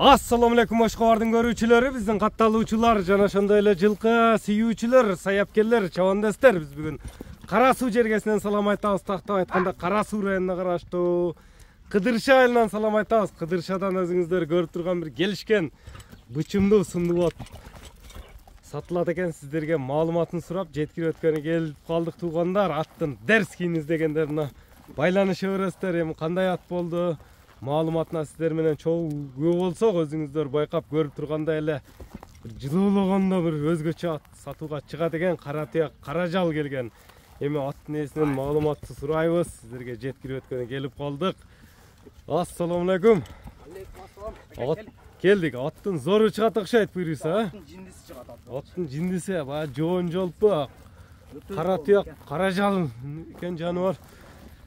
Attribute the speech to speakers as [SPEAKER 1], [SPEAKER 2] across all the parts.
[SPEAKER 1] Assalamu alaikum Oşkovardın görүүчүлөрү, биздин катталуучулар жана ошондой эле жылкы сүйүүчүлөр, саяпкерлер, чабандастар. Биз бүгүн Кара Суу жергесинен салам айтабыз. Тактап айтканда Кара Суу районуна караштуу Кыдырша айылынан салам айтабыз. Кыдыршадан өзүңүздөр көрүп турган бир келишкен бычымдуу сындыбот сатылат экен. Сиздерге маалыматын сурап жеткирип өткөнү келип калдык туугандар. Аттын дерскийин издегендер байланыша бересиздер. Эми кандай ат болду? Маалыматына сиздер менен чогуу күбө болсок, өзүңүздөр байкап көрүп тургандай эле жылуулогондо бир өзгөчө ат сатууга чыгат экен. Кара туяк, кара жал келген. Эми аттын ээсинен маалыматты сурайбыз. Сиздерге жеткирип өткөнү келип калдык. Ассаламу алейкум.
[SPEAKER 2] Алейкум.
[SPEAKER 1] Келдик. Аттын зору чыгат окшойт буйруса.
[SPEAKER 2] Аттын жиндиси чыгат.
[SPEAKER 1] Аттын жиндиси баягы жоон жолпу. Кара туяк, кара жал экен жаныбар.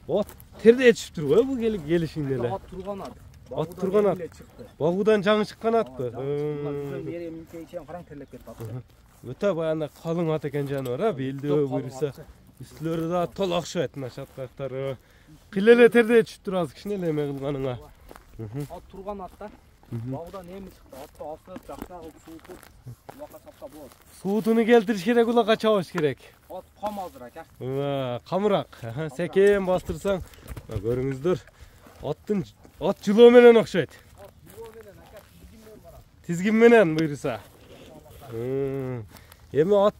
[SPEAKER 1] От терде чыгып турбу бу келишиң эле.
[SPEAKER 2] Ат турган ат.
[SPEAKER 1] Ат турган ат. Багудан жаңы чыккан атпы? Өтө баягы калың ат экен жаныбар, белдөө буйруса. Үстүлөрү да толо окшойт, мына шаткактары. Кыйла эле терде чыгып турасыз кичине эле эме кылганыңа.
[SPEAKER 2] Ат турган ат да. Багудан эми чыкты. Атты асып, жакшыраак кылып суутуп, улакка чапса болот.
[SPEAKER 1] Суутуну келтириш керек, улакка чабыш керек.
[SPEAKER 2] Ат камалдыраак, а?
[SPEAKER 1] Камыраак. Секен бастырсаң, көрүңүздөр. Ат жылоо менен окшойт.
[SPEAKER 2] Ат жылоо менен, ака, тизгин менен барат.
[SPEAKER 1] Тизгин менен буйруса. Эми ат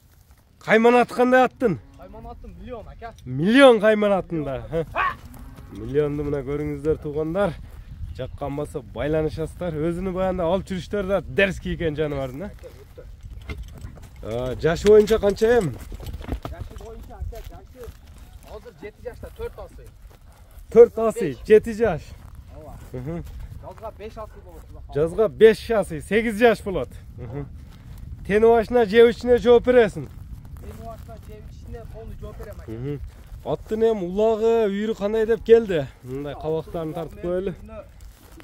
[SPEAKER 1] кайман ат кандай аттын?
[SPEAKER 2] Кайман аттын миллион, ака.
[SPEAKER 1] Миллион кайман аттында. Миллионду мына көрүңүздөр туугандар. Жаккан болсо байланышасыздар. Өзүнү баягында алып жүрүштөр да дерский экен жаныбардын. Жашы боюнча канча эм?
[SPEAKER 2] Жашы боюнча, ака, жашы азыр 7 жашта, 4 асый.
[SPEAKER 1] 4 асый, 7 жаш.
[SPEAKER 2] Ооба. Жазга 5 асый болот.
[SPEAKER 1] Жазга 5 асый, 8 жаш болот. Тени башына жеп ичине жооп бересиң.
[SPEAKER 2] Тени башына жеп ичине полный жооп берем, ака.
[SPEAKER 1] Аттын эми улагы, үйүрү кандай деп келди? Мындай кабактарын тартып коелу.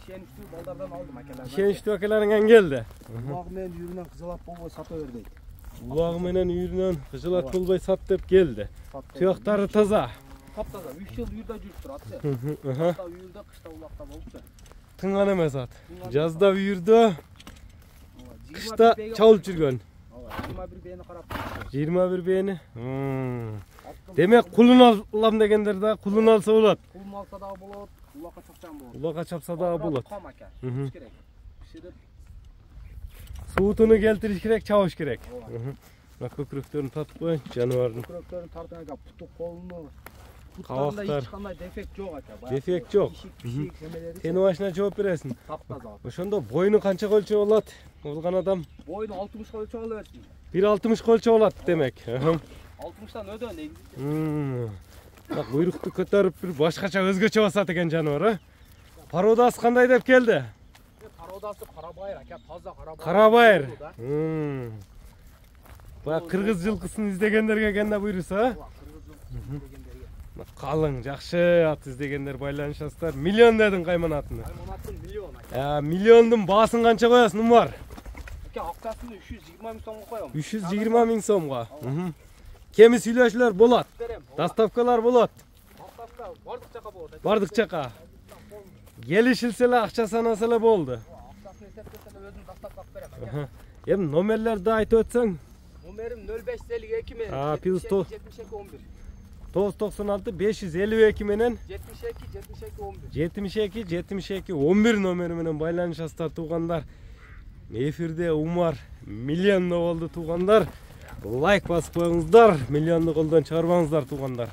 [SPEAKER 2] Ишеничтүү балдардан алдым, акалар.
[SPEAKER 1] Ишеничтүү акаларыңан келди.
[SPEAKER 2] Улагы менен үйүрүнөн кызылат болбой сата бер дейт.
[SPEAKER 1] Улагы менен үйүрүнөн кызылат болбой сат деп келди. Туяктары таза.
[SPEAKER 2] Таптаза, 3 жыл үйүрдө жүрүп турат. Кышта үйүрдө, кышта улакта болупчу.
[SPEAKER 1] Тыңган эмес ат. Жазда үйүрдө, кышта чабылып жүргөн.
[SPEAKER 2] 21 бээни карап.
[SPEAKER 1] 21 бээни. Демек кулун алам дегендер да кулун алса болот.
[SPEAKER 2] Кулун алса да болот, улакка чапсам болот.
[SPEAKER 1] Улакка чапса да болот.
[SPEAKER 2] Кам ака. Керек. Пиширип
[SPEAKER 1] суутуну келтириш керек, чабыш керек. Мына көкүрөктөрүн тартып коюн, жаныбардын.
[SPEAKER 2] Көкүрөктөрүн тартып ака, путу колуну.
[SPEAKER 1] Кабактар.
[SPEAKER 2] Эч кандай дефект жок ака.
[SPEAKER 1] Дефект жок. Тени башына жооп бересиң.
[SPEAKER 2] Таптаза.
[SPEAKER 1] Ошондо бойну канчага өлчөп алат? Кылган адам
[SPEAKER 2] Бойну 60 өлчөп ала берсин.
[SPEAKER 1] 1.60 өлчөп алат демек.
[SPEAKER 2] 60тан өдө негизи.
[SPEAKER 1] Так буйрукту көтөрүп бир башкача өзгөчө басат экен жаныбар, Пародасы кандай деп келди?
[SPEAKER 2] Пародасы Карабайыр ака, таза Карабайыр.
[SPEAKER 1] Карабайыр. Бак кыргыз жылкысын издегендерге экен да буйруса, Калың, жакшы ат издегендер байланышасыздар. Миллион дедиң кайман атын.
[SPEAKER 2] Кайман атын миллион ака.
[SPEAKER 1] Миллиондун баасын канча коесуң, Умар?
[SPEAKER 2] Ака, акчасын 320 миң сомго коем.
[SPEAKER 1] 320 миң сомго. Кеми сүйлөшүүлөр болот. Доставкалар болот.
[SPEAKER 2] Доставка бардык жака болот.
[SPEAKER 1] Бардык жака. Келишилсе эле акча санаса эле болду.
[SPEAKER 2] Акчасын эсептесе эле өзүм доставка алып берем.
[SPEAKER 1] Эми номерлерди айтып өтсөң?
[SPEAKER 2] Номерим 0552 менен
[SPEAKER 1] 996
[SPEAKER 2] 11.
[SPEAKER 1] 552 менен
[SPEAKER 2] 72
[SPEAKER 1] 72 11 номери менен байланышасыздар туугандар. Эфирде Умар миллиондо болду туугандар. Лайк басып коюңуздар, миллионду колдон чыгарбаңыздар туугандар.